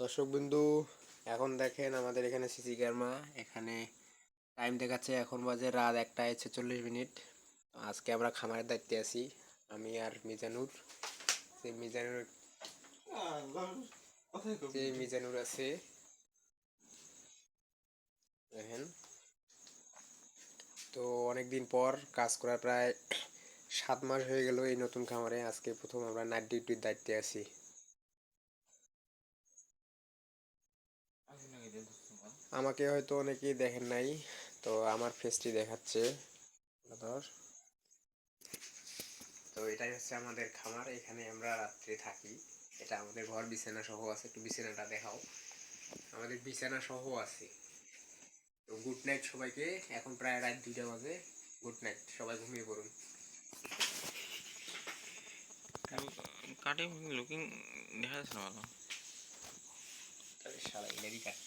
দর্শক বিন্দু, এখন দেখেন আমাদের এখানে সিসি ক্যামেরা। এখানে টাইম দেখাচ্ছে, এখন বাজে রাত 1:46। আজকে আমরা খামারের দায়িত্বে আছি, আমি আর মিজানুর। যে মিজানুর মিজানুর আছে দেখেন। তো অনেকদিন পর কাজ করা, প্রায় 7 মাস হয়ে গেল এই নতুন খামারে। আজকে প্রথম আমরা নাইট ডিউটির দায়িত্বে আছি। আমাকে হয়তো অনেকেই দেখেন নাই, তো আমার ফেসটি দেখাচ্ছে। তো এটাই হচ্ছে আমাদের খামার, এখানে আমরা রাত্রে থাকি। এটা আমাদের ঘর, বিছানা সহ আছে। একটু বিছানাটা দেখাও। আমাদের বিছানা সহ আছে। তো গুড নাইট সবাইকে। এখন প্রায় রাত 2টা বাজে। গুড নাইট, সবাই ঘুমিয়ে পড়ুন। কাটিং লুকিং দেখা যাচ্ছে না ভালো। শালা ইনারি কাট।